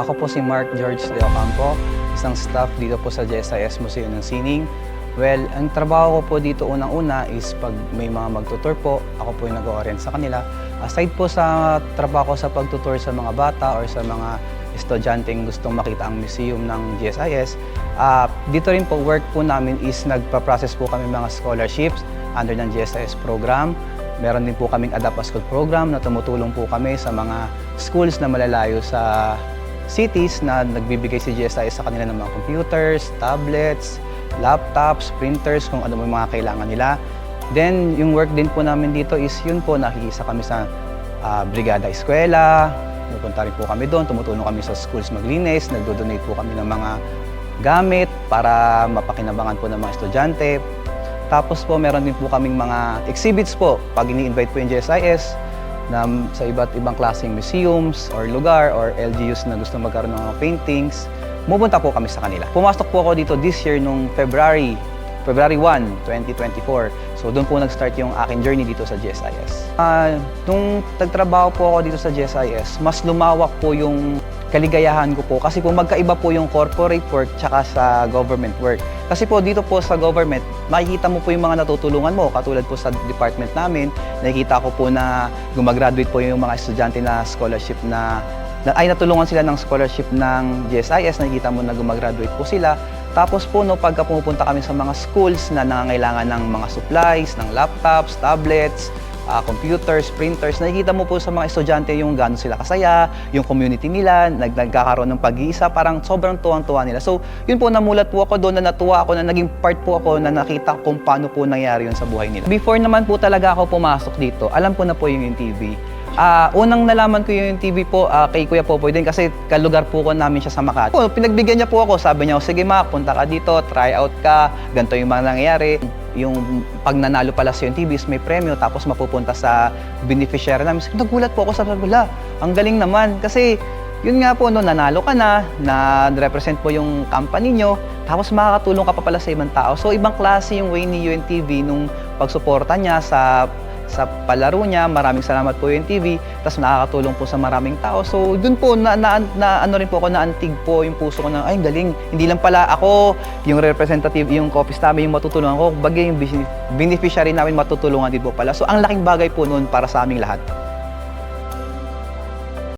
Ako po si Mark George De Ocampo, isang staff dito po sa GSIS Museo ng Sining. Well, ang trabaho ko po dito unang-una is pag may mga magtutour po, ako po yung nag-o-orient sa kanila. Aside po sa trabaho ko sa pagtutour sa mga bata or sa mga estudyanteng gustong makita ang museum ng GSIS, dito rin po work po namin is nagpa-process po kami mga scholarships under ng GSIS program. Meron din po kaming Adapt a School program na tumutulong po kami sa mga schools na malalayo sa cities na nagbibigay si GSIS sa kanila ng mga computers, tablets, laptops, printers, kung ano yung mga kailangan nila. Then, yung work din po namin dito is yun po, nakikisa kami sa Brigada Eskwela, pupunta rin po kami doon, tumutulong kami sa schools maglinis, nagdo-donate po kami ng mga gamit para mapakinabangan po ng mga estudyante. Tapos po, meron din po kaming mga exhibits po, pag ini-invite po yung GSIS, na sa iba't ibang klaseng museums or lugar or LGUs na gusto magkaroon ng mga paintings, pumunta po kami sa kanila. Pumasok po ako dito this year nung February 1, 2024. So doon po nag-start yung aking journey dito sa GSIS. Nung nagtrabaho po ako dito sa GSIS, mas lumawak po yung kaligayahan ko po kasi po magkaiba po yung corporate work tsaka sa government work. Kasi po dito po sa government, makikita mo po yung mga natutulungan mo. Katulad po sa department namin, nakikita ko po na gumagraduate po yung mga estudyante na scholarship ay natulungan sila ng scholarship ng GSIS, nakikita mo na gumagraduate po sila. Tapos po, no, pagka pumupunta kami sa mga schools na nangangailangan ng mga supplies, ng laptops, tablets, computers, printers, nakikita mo po sa mga estudyante yung gaano sila kasaya, yung community nila, nagkakaroon ng pag-iisa, parang sobrang tuwang-tuwa nila. So, yun po, namulat po ako doon, na natuwa ako, na naging part po ako, na nakita kung paano po nangyari yun sa buhay nila. Before naman po talaga ako pumasok dito, alam ko na po yung TV. Unang nalaman ko yung TV po kay Kuya Popoy din kasi kalugar po ko namin siya sa Makati. Pinagbigyan niya po ako, sabi niya, sige Mac, punta ka dito, try out ka, ganito yung mga nangyayari. Yung pag nanalo pala sa yung TV is may premyo tapos mapupunta sa beneficiary namin. Nagulat po ako, sabi ko, ang galing naman kasi yun nga po, no, nanalo ka na-represent po yung company nyo, tapos makakatulong ka pa pala sa ibang tao. So ibang klase yung way ni UNTV nung pagsuporta niya sa palaro niya. Maraming salamat po UNTV, tapos nakakatulong po sa maraming tao. So dun po, ano rin po ako, naantig po yung puso ko na, ay galing, hindi lang pala ako yung representative, yung office namin yung matutulungan ko, bagay yung beneficiary namin matutulungan din po pala. So ang laking bagay po noon para sa aming lahat.